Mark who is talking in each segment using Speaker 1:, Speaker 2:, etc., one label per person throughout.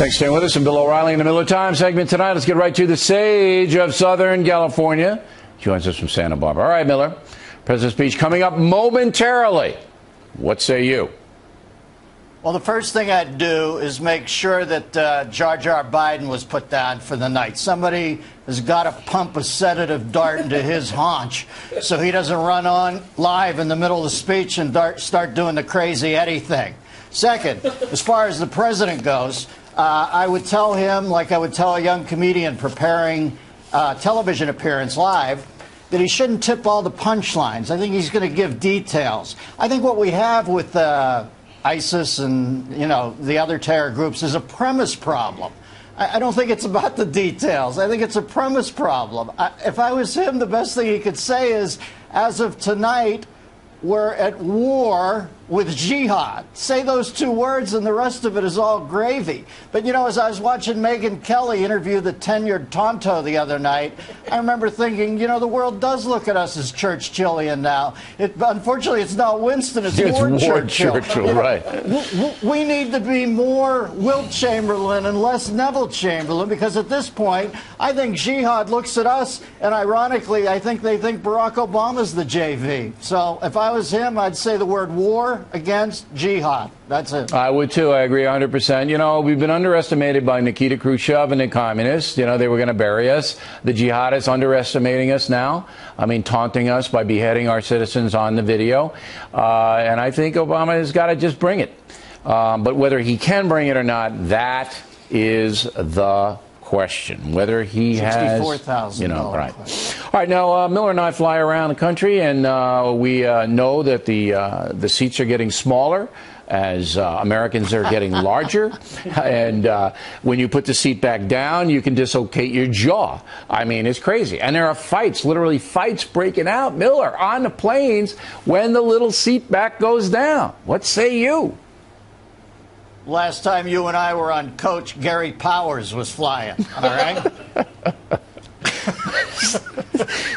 Speaker 1: Thanks for staying with us. I'm Bill O'Reilly in the Miller Time segment tonight. Let's get right to the sage of Southern California. Joins us from Santa Barbara. All right, Miller. President's speech coming up momentarily. What say you?
Speaker 2: Well, the first thing I'd do is make sure that Jar Jar Biden was put down for the night. Somebody has got to pump a sedative dart into his haunch so he doesn't run on live in the middle of the speech and start doing the crazy Eddie thing. Second, as far as the president goes, I would tell him, like I would tell a young comedian preparing a television appearance live, that he shouldn't tip all the punchlines. I think he's going to give details. I think what we have with ISIS and, you know, the other terror groups is a premise problem. I don't think it's about the details. I think it's a premise problem. If I was him, the best thing he could say is, as of tonight, we're at war with jihad. Say those two words and the rest of it is all gravy. But, you know, as I was watching Megyn Kelly interview the tenured Tonto the other night, I remember thinking, you know, the world does look at us as Churchillian now. Unfortunately, it's not Winston, it's Ward Churchill.
Speaker 1: Right.
Speaker 2: We need to be more Wilt Chamberlain and less Neville Chamberlain, because at this point, I think jihad looks at us, and ironically, I think they think Barack Obama's the JV. So if I was him, I'd say the word war against jihad. That's it.
Speaker 1: I would too. I agree 100%. You know, we've been underestimated by Nikita Khrushchev and the communists. You know, they were going to bury us. The jihadists underestimating us now. I mean, taunting us by beheading our citizens on the video. And I think Obama has got to just bring it. But whether he can bring it or not, that is the question. Whether he has,
Speaker 2: $64,000.
Speaker 1: you know, right. All right. Now, Miller and I fly around the country, and we know that the seats are getting smaller as Americans are getting larger. And when you put the seat back down, you can dislocate your jaw. I mean, it's crazy. And there are fights, literally fights breaking out, Miller, on the planes when the little seat back goes down. What say you?
Speaker 2: Last time you and I were on coach, Gary Powers was flying, all right?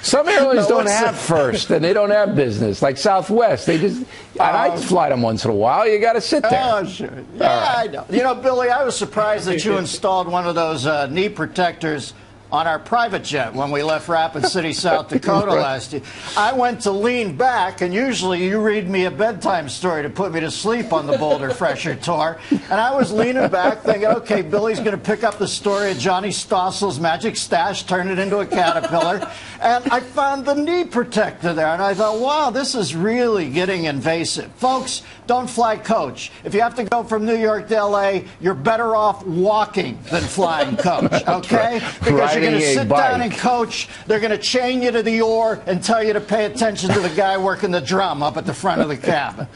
Speaker 1: Some airlines don't have first, and they don't have business, like Southwest. They just, I fly them once in a while. You got to sit there.
Speaker 2: Oh, sure. Yeah, right. I know. You know, Billy, I was surprised that you installed one of those knee protectors on our private jet when we left Rapid City, South Dakota last year. I went to lean back, and usually you read me a bedtime story to put me to sleep on the Boulder Fresher tour. And I was leaning back thinking, okay, Billy's going to pick up the story of Johnny Stossel's magic stash, turn it into a caterpillar. And I found the knee protector there, and I thought, wow, this is really getting invasive. Folks, don't fly coach. If you have to go from New York to L.A., you're better off walking than flying coach, okay? Because you're going to sit down and coach. They're going to chain you to the oar and tell you to pay attention to the guy working the drum up at the front of the cabin.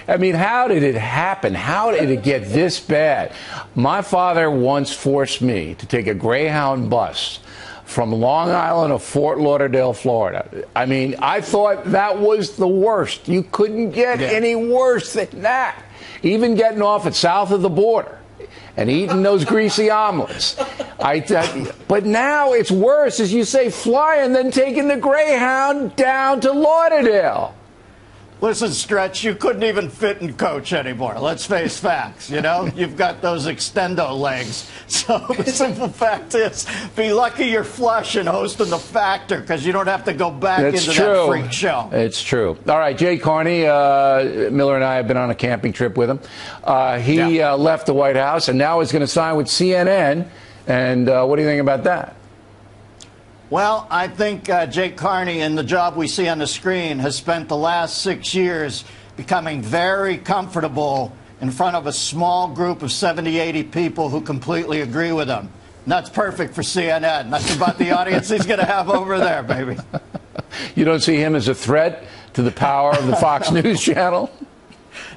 Speaker 1: I mean, how did it happen? How did it get this bad? My father once forced me to take a Greyhound bus from Long Island to Fort Lauderdale, Florida. I mean, I thought that was the worst. You couldn't get any worse than that. Even getting off at south of the border and eating those greasy omelets. But now it's worse, as you say, flying than taking the Greyhound down to Lauderdale.
Speaker 2: Listen, Stretch, you couldn't even fit in coach anymore. Let's face facts, you know? You've got those extendo legs. So the simple fact is, be lucky you're flush and hosting the Factor, because you don't have to go back into that freak show. It's
Speaker 1: true. All right, Jay Carney, Miller and I have been on a camping trip with him. He left the White House, and now he's going to sign with CNN. And what do you think about that?
Speaker 2: Well, I think Jake Carney, in the job we see on the screen, has spent the last 6 years becoming very comfortable in front of a small group of 70, 80 people who completely agree with him. And that's perfect for CNN. That's about the audience he's going to have over there, baby.
Speaker 1: You don't see him as a threat to the power of the Fox News channel?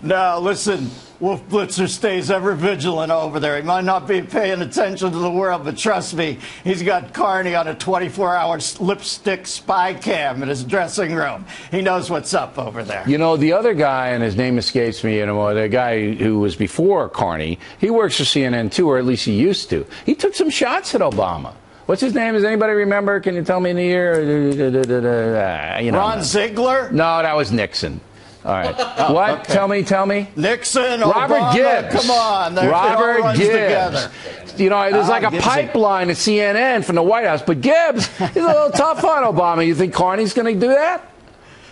Speaker 2: No, listen, Wolf Blitzer stays ever vigilant over there. He might not be paying attention to the world, but trust me, he's got Carney on a 24-hour lipstick spy cam in his dressing room. He knows what's up over there.
Speaker 1: You know, the other guy, and his name escapes me anymore, the guy who was before Carney, he works for CNN too, or at least he used to. He took some shots at Obama. What's his name? Does anybody remember? Can you tell me in the year?
Speaker 2: Ron Ziegler?
Speaker 1: No, that was Nixon. All right. What?
Speaker 2: Okay.
Speaker 1: Tell me.
Speaker 2: Nixon,
Speaker 1: Robert
Speaker 2: Obama,
Speaker 1: Gibbs.
Speaker 2: come on. They all
Speaker 1: Robert
Speaker 2: runs
Speaker 1: Gibbs.
Speaker 2: together.
Speaker 1: You know, there's like a
Speaker 2: Gibbsy.
Speaker 1: pipeline to CNN from the White House, but Gibbs, he's a little tough on Obama. You think Carney's going to do that?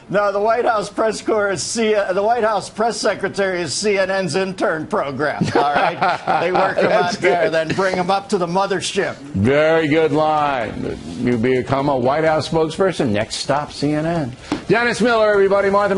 Speaker 2: No, the White House press corps is the White House press secretary is CNN's intern program. All right, they work them out there, then bring them up to the mothership.
Speaker 1: Very good line. You become a White House spokesperson. Next stop, CNN. Dennis Miller, everybody. Martha.